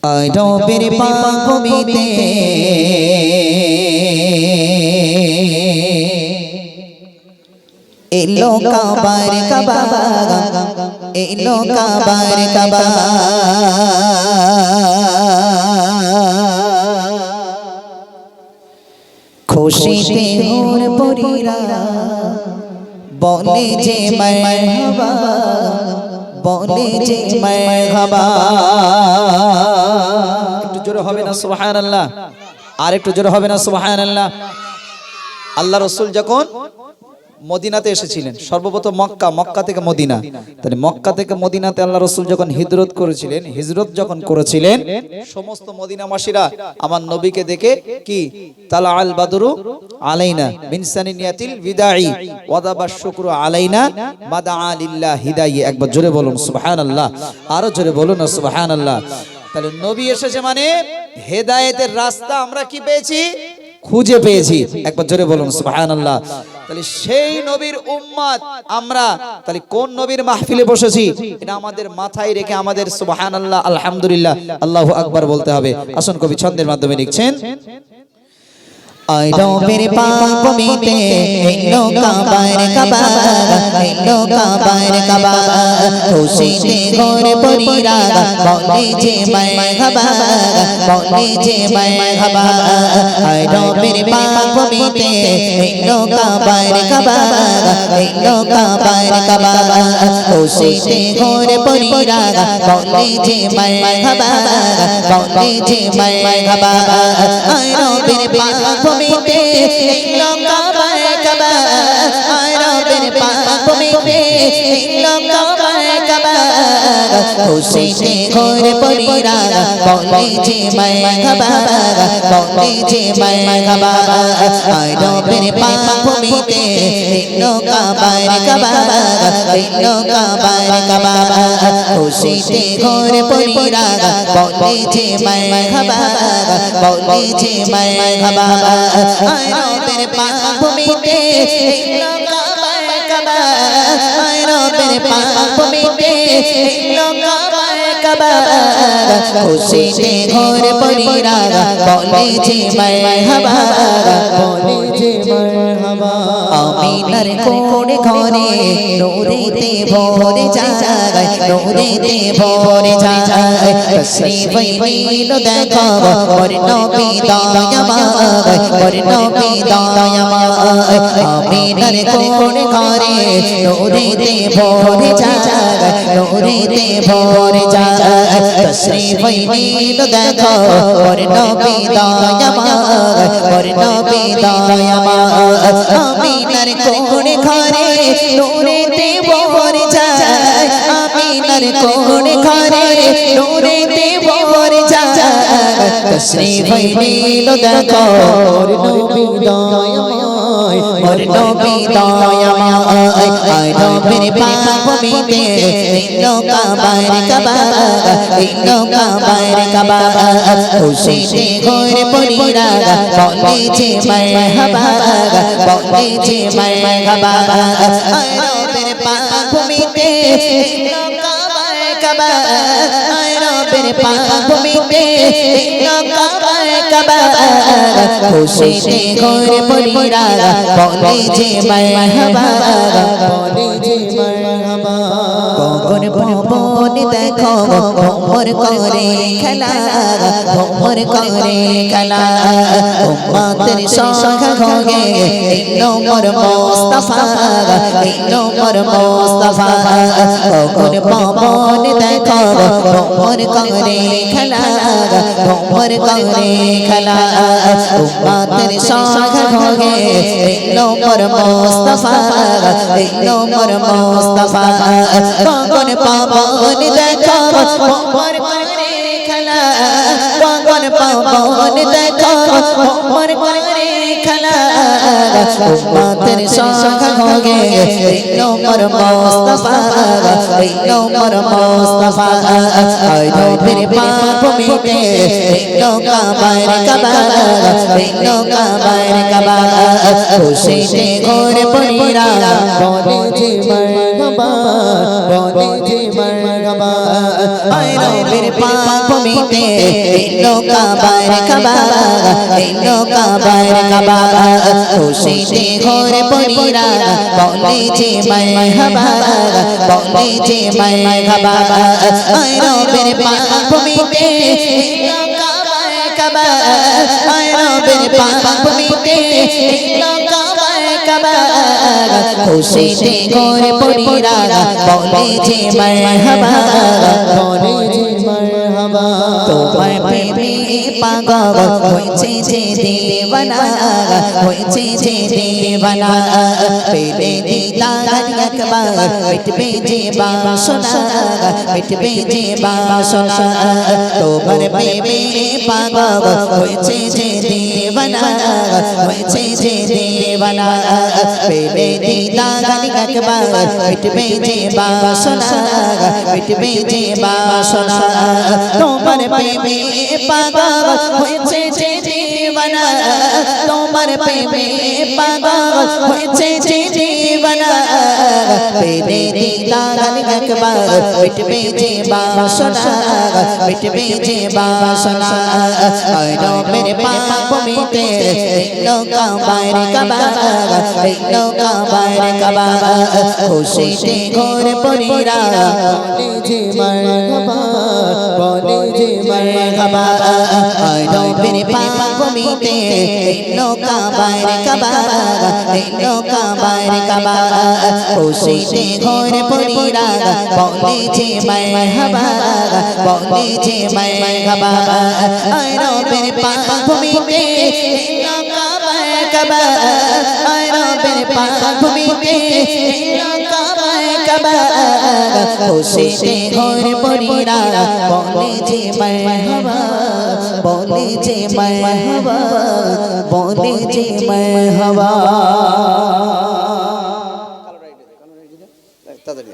রবের পাগমিতে এলো কাবার কাবা, এলো কাবার কাবা। খুশিতে হুর পরিরা বলে যে মারহাবা, বলে যে মারহাবা। একটু জোরে হবে না সুবহানাল্লাহ? আর একটু জোরে হবে না সুবহানাল্লাহ? আল্লাহ রাসূল যখন মদিনাতে এসেছিলেন, সর্বপ্রথম মক্কা থেকে মদিনা, তাহলে মক্কা থেকে মদিনাতে আল্লাহ রাসূল যখন হিজরত করেছিলেন, সমস্ত মদিনাবাসীরা আমার নবীকে দেখে কি তালা আল বাদরু আলাইনা মিন সানিয়াতিল বিদাই ওয়াদাবা শুকরু আলাইনা মাদা লিল্লাহ হিদায়ি। একবার জোরে বলুন সুবহানাল্লাহ, আরো জোরে বলুন না সুবহানাল্লাহ। তাহলে নবী এসেছে মানে হেদায়েতের রাস্তা আমরা কি পেয়েছি? খুঁজে পেয়েছি। একবার জোরে বলুন সুবহানাল্লাহ। তাহলে সেই নবীর উম্মত আমরা, তাহলে কোন নবীর মাহফিলে বসেছি এটা আমাদের মাথায় রেখে আমাদের সুবহানাল্লাহ, আলহামদুলিল্লাহ, আল্লাহু আকবার বলতে হবে। আসুন কবি ছন্দের মাধ্যমে লিখছেন, রবের পাগমিতে এলো কাবার কাবা, এলো কাবার কাবা। খুশিতে ঘর পরিরা বলে যে মারহাবা, বলে যে মারহাবা। রবের পাগমিতে এলো কাবার কাবা, এলো কাবার কাবা। খুশিতে ঘর পরিরা বলে যে মারহাবা, বলে যে মারহাবা। রবের পাগমিতে এলো কাবার কাবা, রবের পাগমিতে এলো কাবার কাবা। খুশিতে ঘর পরিরা বলে যে মারহাবা, বলে যে মারহাবা। রবের পাগমিতে এলো কাবার কাবা, এলো কাবার কাবা। খুশিতে ঘর পরিরা বলে যে মারহাবা, বলে যে মারহাবা। রবের পাগমিতে এলো কাবার কাবা, রবের পাগমিতে এলো কাবার কাবা। খুশিতে ঘর পরিরা বলে যে মারহাবা, বলে যে মারহাবা। আমিনার কোণে ঘরে নূরেতে ভরে যায়, নূরেতে ভরে যায়। তশরীফ এলো দেখো মোর নবী দয়াময়, মোর নবী দয়াময়। আমিনার কোণে ঘরে নূরেতে ভরে যায়, নূরেতে ভরে যায়। তশরীফ এলো দেখো মোর নবী দয়াময়, মোর নবী দয়াময়। আমিনার কোণে ঘরে নূরেতে ভরে যায়, আমিনার কোণে ঘরে নূরেতে ভরে যায়। তশরীফ এলো দেখো মোর নবী দয়াময়, মোর নবী দয়াময়। রবের পাগমিতে এলো কাবার কাবা, এলো কাবার কাবা। খুশিতে ঘর পরিরা বলে যে মারহাবা, বলে যে মারহাবা। রবের পাগমিতে এলো কাবার কাবা, রবের পাগমিতে এলো কাবার কাবা। খুশিতে ঘর পরিরা বলে যে মারহাবা, বলে যে মারহাবা। গগন ভুবন দেখো ভ্রমর করে খেলা, ভ্রমর করে খেলা। উম্মতের সংখ্যা ঘরে এলো মোর মুস্তাফা, এলো মোর মুস্তাফা। গগন ভুবন দেখো ভ্রমর করে খেলা, ভ্রমর করে খেলা। উম্মতের সংখ্যা ঘরে এলো মোর মুস্তাফা, এলো মোর মুস্তাফা। গগন ভুবন দেখো ভ্রমর করে খেলা, গগন ভুবন দেখো ভ্রমর করে খেলা। উম্মতের সংখ্যা ঘরে এলো মোর মুস্তাফা, এলো মোর মুস্তাফা। রবের পাগমিতে এলো কাবার কাবা, এলো কাবার কাবা। খুশিতে ঘর পরিরা বলে যে মারহাবা, বলে যে মারহাবা। আয় রবের পাক ভূমিতে এলো কাবার কাবা এলো কাবার কাবা খুশিতে ঘরে পরিরা বলে যে মারহাবা বলে যে মারহাবা আয় রবের পাক ভূমিতে এলো কাবার কাবা আয় রবের পাক ভূমিতে এলো কাবার কাবা খুশিতে ঘরে পরিরা বলে যে মারহাবা বলে যে মারহাবা তোমার প্রেমে পাগল হয়েছে যে দেওয়ানা হয়েছে যে দেওয়ানা পেলে দিদার একবার মিটবে যে বাসনা মিটবে যে বাসনা তোমার প্রেমে পাগল হয়েছে যে দেওয়ানা হয়েছে যে দেওয়ানা পেলে দিদার একবার মিটবে যে বাসনা মিটবে যে বাসনা তোমার প্রেমে পাগল হয়েছে যে দেওয়ানা তোমার প্রেমে পাগল হয়েছে যে দেওয়ানা পেলে দিদার একবার মিটবে যে বাসনা মিটবে যে বাসনা আয় রবের পাক ভূমিতে এলো কাবার কাবা এলো কাবার কাবা খুশিতে ঘরে পরিরা বলে যে মারহাবা বলে যে মারহাবা আয় রবের পাক ভূমিতে এলো কাবার কাবা এলো কাবার কাবা খুশিতে ঘরে পরিরা বলে যে মারহাবা বলে যে মারহাবা আয় রবের পাক ভূমিতে এলো কাবার কাবা আয় রবের পাক ভূমিতে এলো কাবার কাবা খুশিতে ঘরে পরিরা বলে যে মারহাবা বলে যে মারহাবা বলে যে মারহাবা তাড়াতাড়ি